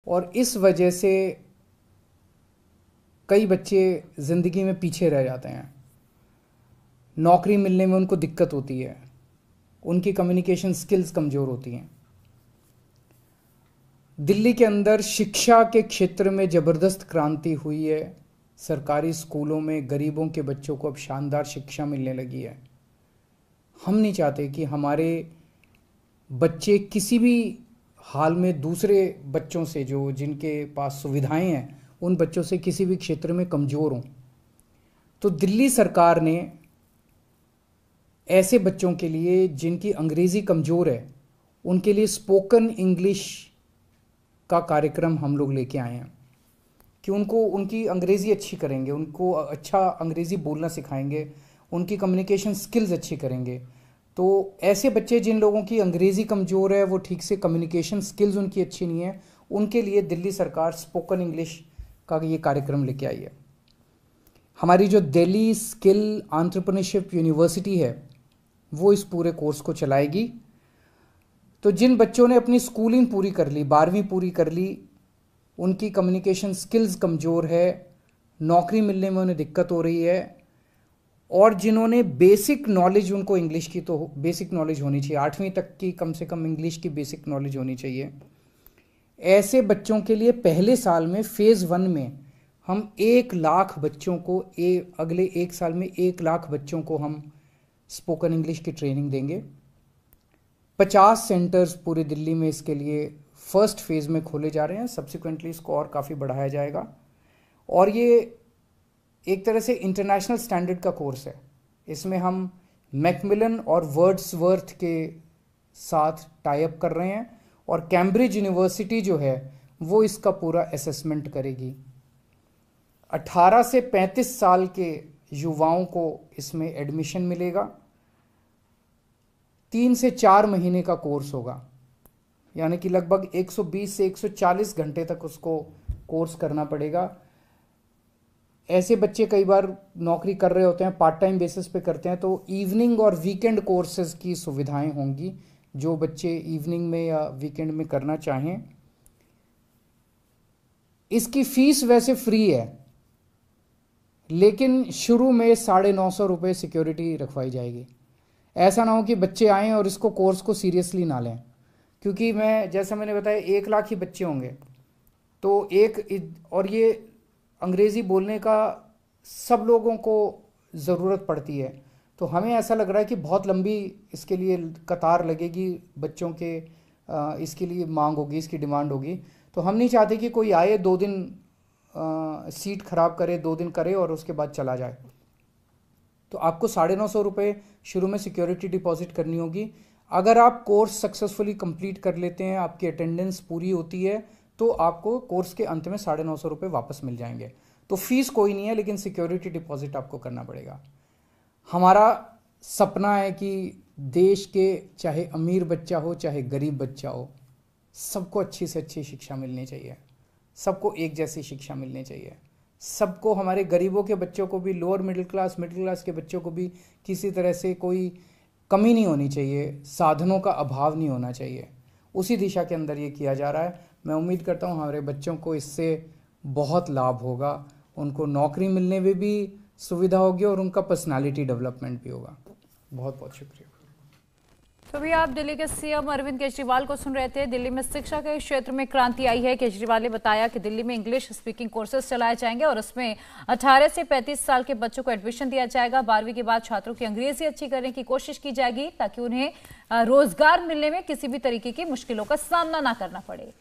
और इस वजह से कई बच्चे ज़िंदगी में पीछे रह जाते हैं। नौकरी मिलने में उनको दिक्कत होती है, उनकी कम्युनिकेशन स्किल्स कमज़ोर होती हैं। दिल्ली के अंदर शिक्षा के क्षेत्र में ज़बरदस्त क्रांति हुई है। सरकारी स्कूलों में गरीबों के बच्चों को अब शानदार शिक्षा मिलने लगी है। हम नहीं चाहते कि हमारे बच्चे किसी भी हाल में दूसरे बच्चों से, जो जिनके पास सुविधाएं हैं, उन बच्चों से किसी भी क्षेत्र में कमज़ोर हों। तो दिल्ली सरकार ने ऐसे बच्चों के लिए जिनकी अंग्रेज़ी कमज़ोर है, उनके लिए स्पोकन इंग्लिश का कार्यक्रम हम लोग लेके आए हैं कि उनको उनकी अंग्रेज़ी अच्छी करेंगे, उनको अच्छा अंग्रेज़ी बोलना सिखाएंगे, उनकी कम्युनिकेशन स्किल्स अच्छी करेंगे। तो ऐसे बच्चे जिन लोगों की अंग्रेज़ी कमज़ोर है, वो ठीक से कम्युनिकेशन स्किल्स उनकी अच्छी नहीं है, उनके लिए दिल्ली सरकार स्पोकन इंग्लिश का ये कार्यक्रम लेके आई है। हमारी जो दिल्ली स्किल एंटरप्रेन्योरशिप यूनिवर्सिटी है, वो इस पूरे कोर्स को चलाएगी। तो जिन बच्चों ने अपनी स्कूलिंग पूरी कर ली, 12वीं पूरी कर ली, उनकी कम्युनिकेशन स्किल्स कमज़ोर है, नौकरी मिलने में उन्हें दिक्कत हो रही है, और जिन्होंने बेसिक नॉलेज, उनको इंग्लिश की तो बेसिक नॉलेज होनी चाहिए, 8वीं तक की कम से कम इंग्लिश की बेसिक नॉलेज होनी चाहिए। ऐसे बच्चों के लिए पहले साल में फ़ेज़ 1 में हम 1 लाख बच्चों को, अगले 1 साल में 1 लाख बच्चों को हम स्पोकन इंग्लिश की ट्रेनिंग देंगे। 50 सेंटर्स पूरे दिल्ली में इसके लिए फर्स्ट फेज़ में खोले जा रहे हैं। सब्सिक्वेंटली इसको और काफ़ी बढ़ाया जाएगा, और ये एक तरह से इंटरनेशनल स्टैंडर्ड का कोर्स है। इसमें हम मैकमिलन और वर्ड्सवर्थ के साथ टाई अप कर रहे हैं, और कैम्ब्रिज यूनिवर्सिटी जो है वो इसका पूरा असेसमेंट करेगी। 18 से 35 साल के युवाओं को इसमें एडमिशन मिलेगा। 3 से 4 महीने का कोर्स होगा, यानी कि लगभग 120 से 140 घंटे तक उसको कोर्स करना पड़ेगा। ऐसे बच्चे कई बार नौकरी कर रहे होते हैं, पार्ट टाइम बेसिस पे करते हैं, तो इवनिंग और वीकेंड कोर्सेज की सुविधाएं होंगी। जो बच्चे इवनिंग में या वीकेंड में करना चाहें, इसकी फीस वैसे फ्री है, लेकिन शुरू में 950 रुपये सिक्योरिटी रखवाई जाएगी। ऐसा ना हो कि बच्चे आएँ और इसको कोर्स को सीरियसली ना लें, क्योंकि जैसा मैंने बताया 1 लाख ही बच्चे होंगे, तो और ये अंग्रेज़ी बोलने का सब लोगों को ज़रूरत पड़ती है। तो हमें ऐसा लग रहा है कि बहुत लंबी इसके लिए कतार लगेगी, बच्चों के इसके लिए मांग होगी, इसकी डिमांड होगी। तो हम नहीं चाहते कि कोई आए, 2 दिन सीट ख़राब करे, 2 दिन करे और उसके बाद चला जाए। तो आपको 950 रुपये शुरू में सिक्योरिटी डिपॉजिट करनी होगी। अगर आप कोर्स सक्सेसफुली कंप्लीट कर लेते हैं, आपकी अटेंडेंस पूरी होती है, तो आपको कोर्स के अंत में 950 रुपये वापस मिल जाएंगे। तो फीस कोई नहीं है, लेकिन सिक्योरिटी डिपॉजिट आपको करना पड़ेगा। हमारा सपना है कि देश के चाहे अमीर बच्चा हो चाहे गरीब बच्चा हो, सबको अच्छी से अच्छी शिक्षा मिलनी चाहिए, सबको एक जैसी शिक्षा मिलनी चाहिए। सबको, हमारे गरीबों के बच्चों को भी, लोअर मिडिल क्लास के बच्चों को भी किसी तरह से कोई कमी नहीं होनी चाहिए, साधनों का अभाव नहीं होना चाहिए। उसी दिशा के अंदर ये किया जा रहा है। मैं उम्मीद करता हूँ हमारे बच्चों को इससे बहुत लाभ होगा, उनको नौकरी मिलने में भी सुविधा होगी और उनका पर्सनालिटी डेवलपमेंट भी होगा। बहुत बहुत शुक्रिया। तो भी आप दिल्ली के सीएम अरविंद केजरीवाल को सुन रहे थे। दिल्ली में शिक्षा के क्षेत्र में क्रांति आई है। केजरीवाल ने बताया कि दिल्ली में इंग्लिश स्पीकिंग कोर्सेज चलाए जाएंगे और उसमें 18 से 35 साल के बच्चों को एडमिशन दिया जाएगा। 12वीं के बाद छात्रों की अंग्रेजी अच्छी करने की कोशिश की जाएगी, ताकि उन्हें रोजगार मिलने में किसी भी तरीके की मुश्किलों का सामना ना करना पड़े।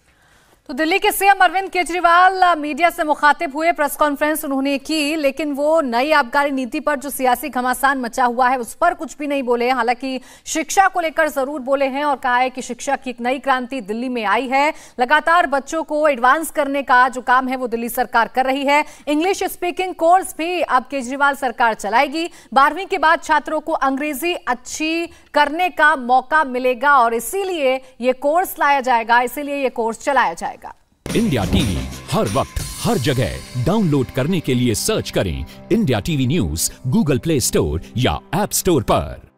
तो दिल्ली के सीएम अरविंद केजरीवाल मीडिया से मुखातिब हुए, प्रेस कॉन्फ्रेंस उन्होंने की, लेकिन वो नई आबकारी नीति पर जो सियासी घमासान मचा हुआ है उस पर कुछ भी नहीं बोले। हालांकि शिक्षा को लेकर जरूर बोले हैं और कहा है कि शिक्षा की एक नई क्रांति दिल्ली में आई है। लगातार बच्चों को एडवांस करने का जो काम है वो दिल्ली सरकार कर रही है। इंग्लिश स्पीकिंग कोर्स भी अब केजरीवाल सरकार चलाएगी। 12वीं के बाद छात्रों को अंग्रेजी अच्छी करने का मौका मिलेगा और इसीलिए ये कोर्स लाया जाएगा, इसीलिए ये कोर्स चलाया जाएगा। इंडिया टीवी हर वक्त हर जगह डाउनलोड करने के लिए सर्च करें India TV news Google play store या ऐप स्टोर पर।